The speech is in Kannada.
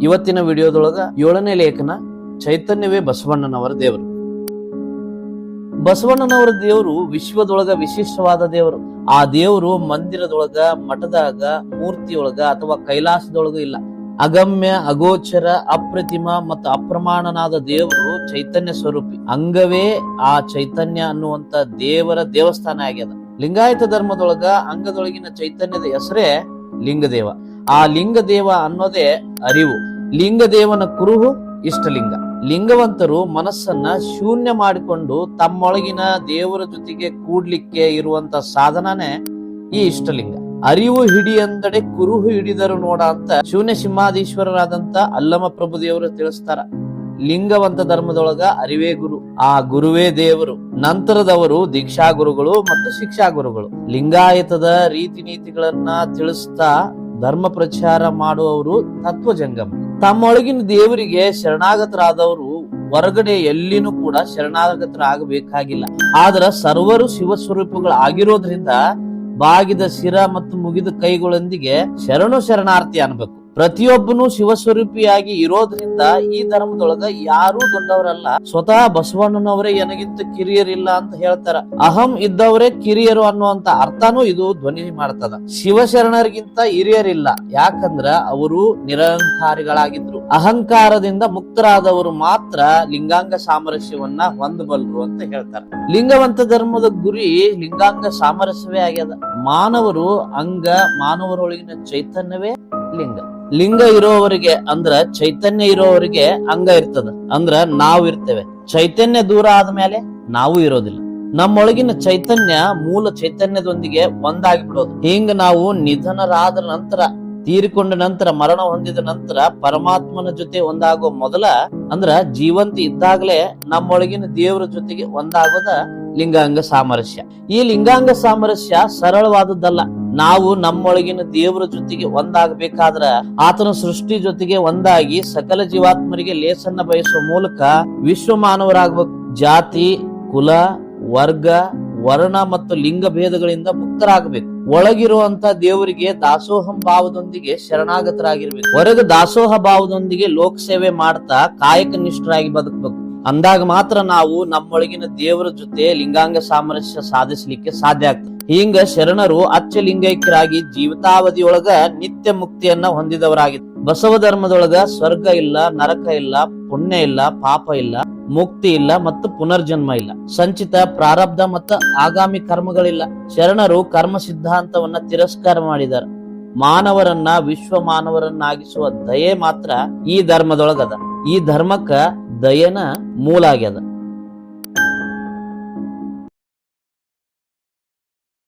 ಇವತ್ತಿನ ವಿಡಿಯೋದೊಳಗ 7ನೇ ಲೇಖನ ಚೈತನ್ಯವೇ ಬಸವಣ್ಣನವರ ದೇವರು. ಬಸವಣ್ಣನವರ ದೇವರು ವಿಶ್ವದೊಳಗ ವಿಶಿಷ್ಟವಾದ ದೇವರು. ಆ ದೇವರು ಮಂದಿರದೊಳಗ, ಮಠದಾಗ, ಮೂರ್ತಿಯೊಳಗ ಅಥವಾ ಕೈಲಾಸದೊಳಗ ಇಲ್ಲ. ಅಗಮ್ಯ, ಅಗೋಚರ, ಅಪ್ರತಿಮ ಮತ್ತು ಅಪ್ರಮಾಣನಾದ ದೇವರು ಚೈತನ್ಯ ಸ್ವರೂಪಿ. ಅಂಗವೇ ಆ ಚೈತನ್ಯ ಅನ್ನುವಂತ ದೇವರ ದೇವಸ್ಥಾನ ಆಗ್ಯದ. ಲಿಂಗಾಯತ ಧರ್ಮದೊಳಗ ಅಂಗದೊಳಗಿನ ಚೈತನ್ಯದ ಹೆಸರೇ ಲಿಂಗದೇವ. ಆ ಲಿಂಗದೇವ ಅನ್ನೋದೇ ಅರಿವು. ಲಿಂಗದೇವನ ಕುರುಹು ಇಷ್ಟಲಿಂಗ. ಲಿಂಗವಂತರು ಮನಸ್ಸನ್ನ ಶೂನ್ಯ ಮಾಡಿಕೊಂಡು ತಮ್ಮೊಳಗಿನ ದೇವರ ಜೊತೆಗೆ ಕೂಡ್ಲಿಕ್ಕೆ ಇರುವಂತ ಸಾಧನನೇ ಈ ಇಷ್ಟಲಿಂಗ. ಅರಿವು ಹಿಡಿಯಂದಡೆ ಕುರುಹು ಹಿಡಿದರು ನೋಡ ಅಂತ ಶೂನ್ಯ ಸಿಂಹಾಧೀಶ್ವರರಾದಂತ ಅಲ್ಲಮ ಪ್ರಭು ದೇವರು ತಿಳಿಸ್ತಾರ. ಲಿಂಗವಂತ ಧರ್ಮದೊಳಗ ಅರಿವೇ ಗುರು, ಆ ಗುರುವೇ ದೇವರು. ನಂತರದವರು ದೀಕ್ಷಾ ಗುರುಗಳು ಮತ್ತು ಶಿಕ್ಷಾ ಗುರುಗಳು. ಲಿಂಗಾಯತದ ರೀತಿ ನೀತಿಗಳನ್ನ ತಿಳಿಸ್ತಾ ಧರ್ಮ ಪ್ರಚಾರ ಮಾಡುವವರು ತತ್ವಜಂಗಮ. ತಮ್ಮೊಳಗಿನ ದೇವರಿಗೆ ಶರಣಾಗತರಾದವರು ಹೊರಗಡೆ ಎಲ್ಲಿನೂ ಕೂಡ ಶರಣಾಗತರಾಗಬೇಕಾಗಿಲ್ಲ. ಆದ್ರ ಸರ್ವರು ಶಿವಸ್ವರೂಪಗಳು ಆಗಿರೋದ್ರಿಂದ ಬಾಗಿದ ಶಿರ ಮತ್ತು ಮುಗಿದ ಕೈಗಳೊಂದಿಗೆ ಶರಣಾರ್ಥಿ ಅನ್ಬೇಕು. ಪ್ರತಿಯೊಬ್ಬನು ಶಿವಸ್ವರೂಪಿಯಾಗಿ ಇರೋದ್ರಿಂದ ಈ ಧರ್ಮದೊಳಗ ಯಾರೂ ದೊಡ್ಡವರಲ್ಲ. ಸ್ವತಃ ಬಸವಣ್ಣನವರೇ ನನಗಿಂತ ಕಿರಿಯರಿಲ್ಲ ಅಂತ ಹೇಳ್ತಾರ. ಅಹಂ ಇದ್ದವರೇ ಕಿರಿಯರು ಅನ್ನುವಂತ ಅರ್ಥನೂ ಇದು ಧ್ವನಿ ಮಾಡ್ತದ. ಶಿವಶರಣರಿಗಿಂತ ಹಿರಿಯರಿಲ್ಲ, ಯಾಕಂದ್ರ ಅವರು ನಿರಹಂಕಾರಿಗಳಾಗಿದ್ರು. ಅಹಂಕಾರದಿಂದ ಮುಕ್ತರಾದವರು ಮಾತ್ರ ಲಿಂಗಾಂಗ ಸಾಮರಸ್ಯವನ್ನ ಹೊಂದಬಲ್ರು ಅಂತ ಹೇಳ್ತಾರ. ಲಿಂಗವಂತ ಧರ್ಮದ ಗುರಿ ಲಿಂಗಾಂಗ ಸಾಮರಸ್ಯವೇ ಆಗ್ಯದ. ಮಾನವರು ಅಂಗ, ಮಾನವರೊಳಗಿನ ಚೈತನ್ಯವೇ ಲಿಂಗ. ಲಿಂಗ ಇರೋವರಿಗೆ ಅಂದ್ರ ಚೈತನ್ಯ ಇರೋವರಿಗೆ ಅಂಗ ಇರ್ತದ, ಅಂದ್ರ ನಾವು ಇರ್ತೇವೆ. ಚೈತನ್ಯ ದೂರ ಆದ್ಮೇಲೆ ನಾವು ಇರೋದಿಲ್ಲ. ನಮ್ಮೊಳಗಿನ ಚೈತನ್ಯ ಮೂಲ ಚೈತನ್ಯದೊಂದಿಗೆ ಒಂದಾಗಿ ಬಿಡೋದು. ಹಿಂಗ ನಾವು ನಿಧನರಾದ ನಂತರ, ತೀರಿಕೊಂಡ ನಂತರ, ಮರಣ ಹೊಂದಿದ ನಂತರ ಪರಮಾತ್ಮನ ಜೊತೆ ಒಂದಾಗೋ ಮೊದಲ ಅಂದ್ರ ಜೀವಂತ ಇದ್ದಾಗಲೇ ನಮ್ಮೊಳಗಿನ ದೇವರ ಜೊತೆಗೆ ಒಂದಾಗೋದ ಲಿಂಗಾಂಗ ಸಾಮರಸ್ಯ. ಈ ಲಿಂಗಾಂಗ ಸಾಮರಸ್ಯ ಸರಳವಾದದ್ದಲ್ಲ. ನಾವು ನಮ್ಮೊಳಗಿನ ದೇವರ ಜೊತೆಗೆ ಒಂದಾಗಬೇಕಾದ್ರ ಆತನ ಸೃಷ್ಟಿ ಜೊತೆಗೆ ಒಂದಾಗಿ ಸಕಲ ಜೀವಾತ್ಮರಿಗೆ ಲೇಸನ್ನ ಬಯಸುವ ಮೂಲಕ ವಿಶ್ವ ಮಾನವರಾಗಬೇಕು. ಜಾತಿ, ಕುಲ, ವರ್ಗ, ವರ್ಣ ಮತ್ತು ಲಿಂಗ ಭೇದಗಳಿಂದ ಮುಕ್ತರಾಗಬೇಕು. ಒಳಗಿರುವಂತ ದೇವರಿಗೆ ದಾಸೋಹಂ ಭಾವದೊಂದಿಗೆ ಶರಣಾಗತರಾಗಿರ್ಬೇಕು. ಹೊರಗ ದಾಸೋಹ ಭಾವದೊಂದಿಗೆ ಲೋಕ ಸೇವೆ ಮಾಡ್ತಾ ಕಾಯಕ ನಿಷ್ಠರಾಗಿ ಬದುಕಬೇಕು. ಅಂದಾಗ ಮಾತ್ರ ನಾವು ನಮ್ಮೊಳಗಿನ ದೇವರ ಜೊತೆ ಲಿಂಗಾಂಗ ಸಾಮರಸ್ಯ ಸಾಧಿಸಲಿಕ್ಕೆ ಸಾಧ್ಯ ಆಗ್ತದೆ. ಹಿಂಗ ಶರಣರು ಅಚ್ಚ ಲಿಂಗೈಕ್ಯರಾಗಿ ಜೀವಿತಾವಧಿಯೊಳಗ ನಿತ್ಯ ಮುಕ್ತಿಯನ್ನ ಹೊಂದಿದವರಾಗಿದ್ದರು. ಬಸವ ಧರ್ಮದೊಳಗ ಸ್ವರ್ಗ ಇಲ್ಲ, ನರಕ ಇಲ್ಲ, ಪುಣ್ಯ ಇಲ್ಲ, ಪಾಪ ಇಲ್ಲ, ಮುಕ್ತಿ ಇಲ್ಲ ಮತ್ತು ಪುನರ್ಜನ್ಮ ಇಲ್ಲ. ಸಂಚಿತ, ಪ್ರಾರಬ್ಧ ಮತ್ತು ಆಗಾಮಿ ಕರ್ಮಗಳಿಲ್ಲ. ಶರಣರು ಕರ್ಮ ಸಿದ್ಧಾಂತವನ್ನ ತಿರಸ್ಕಾರ ಮಾಡಿದ್ದಾರೆ. ಮಾನವರನ್ನ ವಿಶ್ವ ಮಾನವರನ್ನಾಗಿಸುವ ದಯೆ ಮಾತ್ರ ಈ ಧರ್ಮದೊಳಗದ. ಈ ಧರ್ಮಕ್ಕ ದಯೆನ ಮೂಲ ಆಗ್ಯದ.